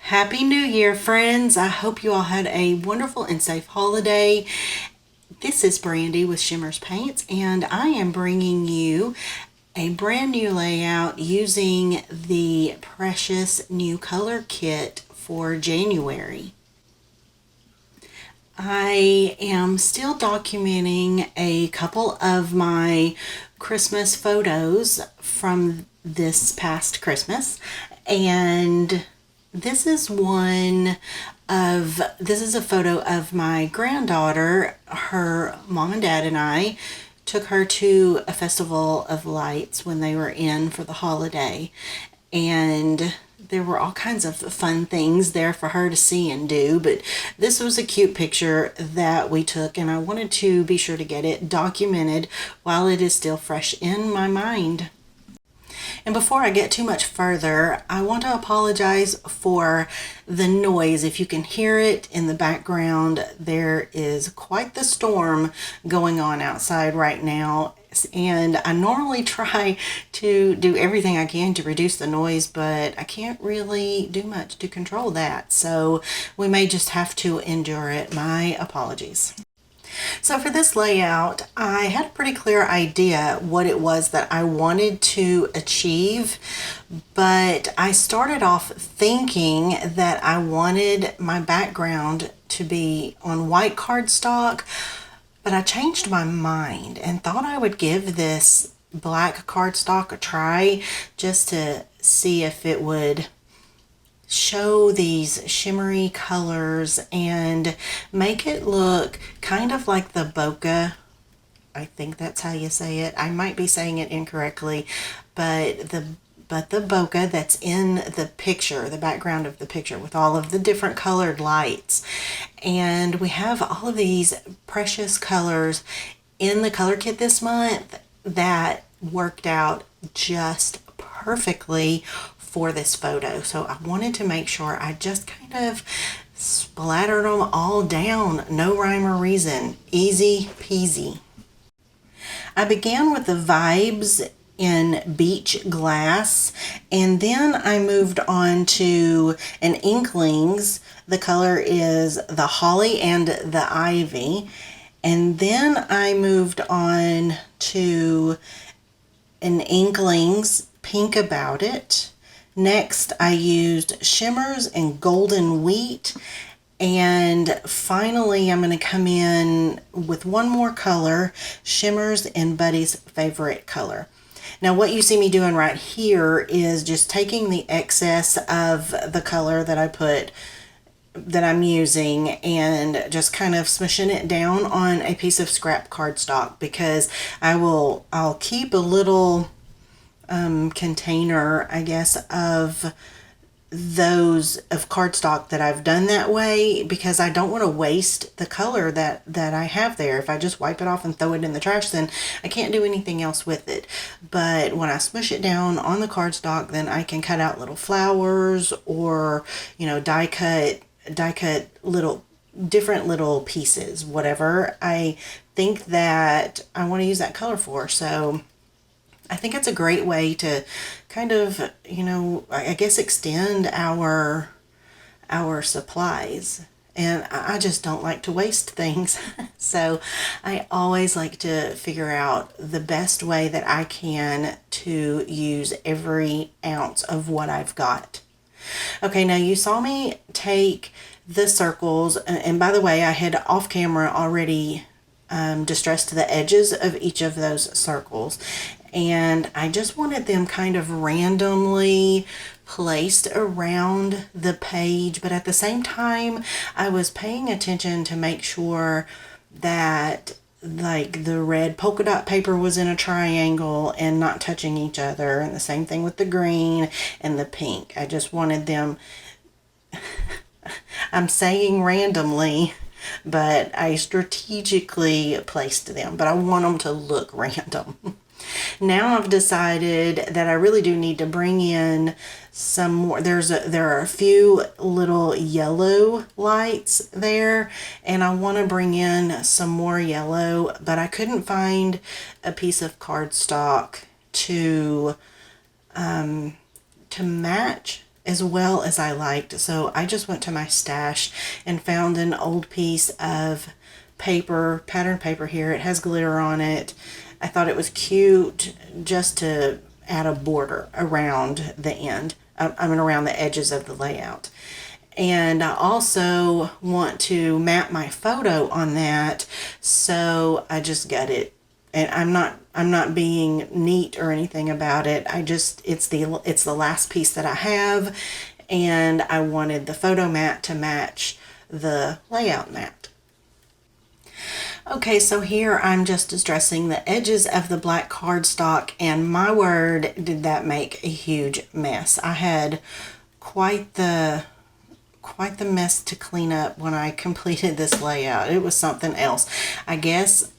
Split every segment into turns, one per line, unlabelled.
Happy New Year, friends. I hope you all had a wonderful and safe holiday. This is Brandy with Shimmerz Paints, and I am bringing you a brand new layout using the precious new color kit for January. I am still documenting a couple of my Christmas photos from this past Christmas, and this is a photo of my granddaughter. Her mom and dad and I took her to a festival of lights when they were in for the holiday, and there were all kinds of fun things there for her to see and do, but this was a cute picture that we took, and I wanted to be sure to get it documented while it is still fresh in my mind. And before I get too much further, I want to apologize for the noise. If you can hear it in the background, there is quite the storm going on outside right now. And I normally try to do everything I can to reduce the noise, but I can't really do much to control that. So we may just have to endure it. My apologies. So for this layout, I had a pretty clear idea what it was that I wanted to achieve, but I started off thinking that I wanted my background to be on white cardstock, but I changed my mind and thought I would give this black cardstock a try just to see if it would show these shimmery colors and make it look kind of like the bokeh. I think that's how you say it. I might be saying it incorrectly, but the bokeh that's in the picture, the background of the picture with all of the different colored lights. And we have all of these precious colors in the color kit this month that worked out just perfectly for this photo. So I wanted to make sure I just kind of splattered them all down. No rhyme or reason. Easy peasy. I began with the vibes in beach glass, and then I moved on to an Inklings. The color is the holly and the ivy. And then I moved on to an Inklings Pink About It. Next, I used Shimmerz and Golden Wheat. And finally, I'm going to come in with one more color, Shimmerz and Buddy's favorite color. Now, what you see me doing right here is just taking the excess of the color that I'm using and just kind of smushing it down on a piece of scrap cardstock, because I'll keep a little container, I guess, of those of cardstock that I've done that way, because I don't want to waste the color that I have there. If I just wipe it off and throw it in the trash, then I can't do anything else with it. But when I smush it down on the cardstock, then I can cut out little flowers or, die cut little different little pieces, whatever I think that I want to use that color for. So I think it's a great way to kind of, I guess extend our supplies. And I just don't like to waste things. So I always like to figure out the best way that I can to use every ounce of what I've got. Okay, now you saw me take the circles, and by the way, I had off camera already distressed the edges of each of those circles. And I just wanted them kind of randomly placed around the page, but at the same time, I was paying attention to make sure that like the red polka dot paper was in a triangle and not touching each other, and the same thing with the green and the pink. I just wanted them, I'm saying randomly, but I strategically placed them, but I want them to look random. Now I've decided that I really do need to bring in some more. There are a few little yellow lights there, and I want to bring in some more yellow, but I couldn't find a piece of cardstock to match as well as I liked. So I just went to my stash and found an old piece of paper, pattern paper here. It has glitter on it. I thought it was cute just to add a border around the end. I mean, around the edges of the layout. And I also want to map my photo on that, so I just got it. And I'm not being neat or anything about it. It's the last piece that I have, and I wanted the photo mat to match the layout mat. Okay, so here I'm just distressing the edges of the black cardstock, and my word, did that make a huge mess. I had quite the mess to clean up when I completed this layout. It was something else. I guess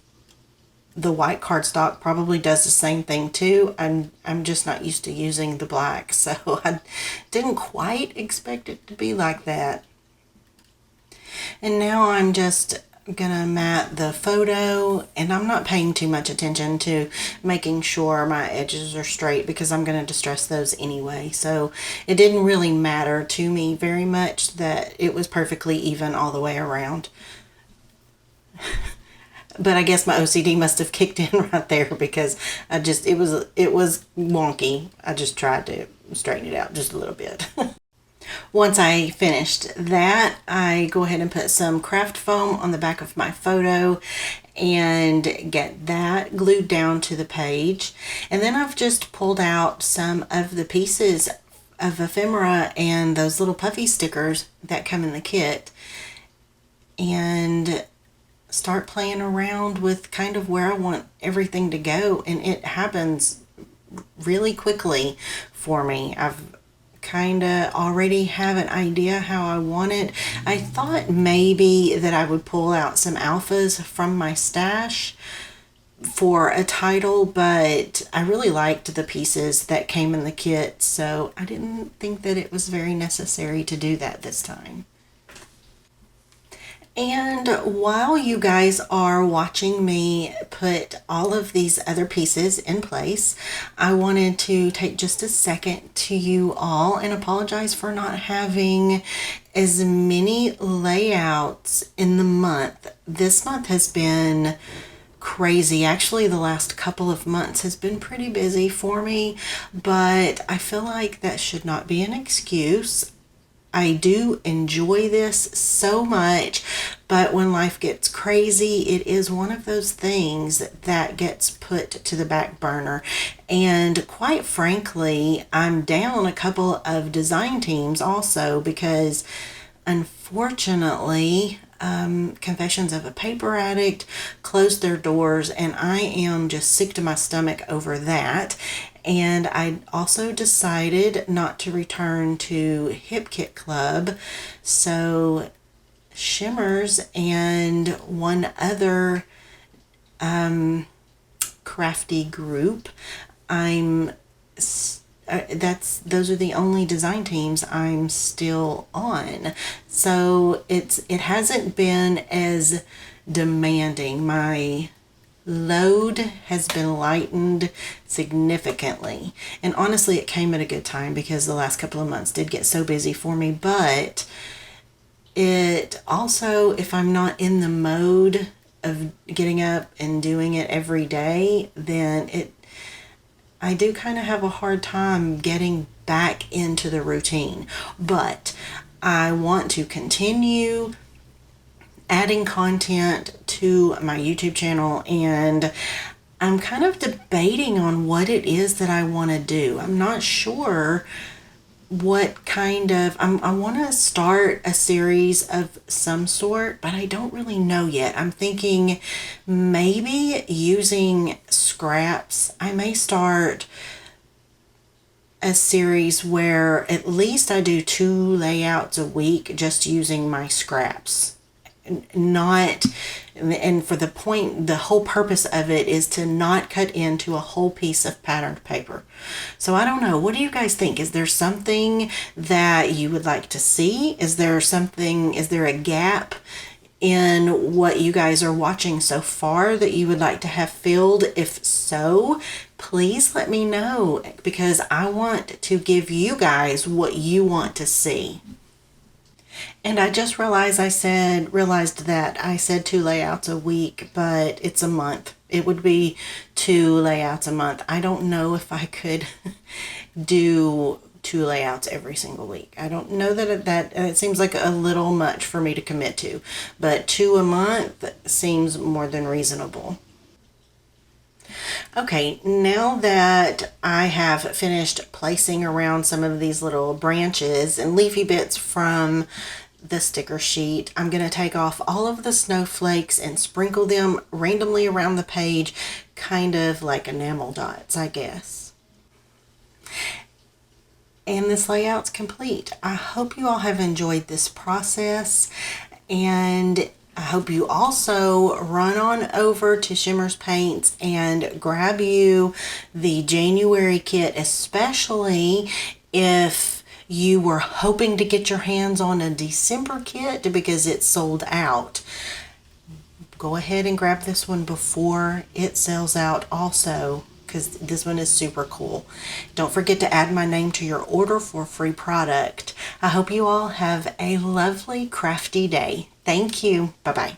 the white cardstock probably does the same thing too. I'm just not used to using the black, so I didn't quite expect it to be like that. And now I'm just gonna mat the photo, and I'm not paying too much attention to making sure my edges are straight because I'm gonna distress those anyway. So it didn't really matter to me very much that it was perfectly even all the way around. But I guess my OCD must have kicked in right there because it was wonky. I just tried to straighten it out just a little bit. Once I finished that, I go ahead and put some craft foam on the back of my photo and get that glued down to the page. And then I've just pulled out some of the pieces of ephemera and those little puffy stickers that come in the kit and start playing around with kind of where I want everything to go, and it happens really quickly for me. I've kind of already have an idea how I want it. I thought maybe that I would pull out some alphas from my stash for a title, but I really liked the pieces that came in the kit, so I didn't think that it was very necessary to do that this time. And while you guys are watching me put all of these other pieces in place, I wanted to take just a second to you all and apologize for not having as many layouts in the month. This month has been crazy. Actually, the last couple of months has been pretty busy for me, but I feel like that should not be an excuse. I do enjoy this so much, but when life gets crazy, it is one of those things that gets put to the back burner. And quite frankly, I'm down a couple of design teams also because unfortunately, Confessions of a Paper Addict closed their doors, and I am just sick to my stomach over that. And I also decided not to return to Hip Kit Club. So Shimmerz and one other crafty group, those are the only design teams I'm still on. So it hasn't been as demanding. My load has been lightened significantly, and honestly it came at a good time because the last couple of months did get so busy for me. But it also, if I'm not in the mode of getting up and doing it every day, then I do kind of have a hard time getting back into the routine. But I want to continue adding content to my YouTube channel, and I'm kind of debating on what it is that I want to do. I'm not sure what kind of, I want to start a series of some sort, but I don't really know yet. I'm thinking maybe using scraps. I may start a series where at least I do 2 layouts a week just using my scraps. And for the whole purpose of it is to not cut into a whole piece of patterned paper. So I don't know. What do you guys think? Is there something that you would like to see? Is there a gap in what you guys are watching so far that you would like to have filled? If so, please let me know, because I want to give you guys what you want to see. And I just realized that I said 2 layouts a week, but it's a month. It would be 2 layouts a month. I don't know if I could do 2 layouts every single week. I don't know that it seems like a little much for me to commit to, but 2 a month seems more than reasonable. Okay, now that I have finished placing around some of these little branches and leafy bits from the sticker sheet, I'm going to take off all of the snowflakes and sprinkle them randomly around the page, kind of like enamel dots, I guess. And this layout's complete. I hope you all have enjoyed this process, and I hope you also run on over to Shimmerz Paints and grab you the January kit, especially if you were hoping to get your hands on a December kit because it's sold out. Go ahead and grab this one before it sells out also, because this one is super cool. Don't forget to add my name to your order for a free product. I hope you all have a lovely crafty day. Thank you. Bye-bye.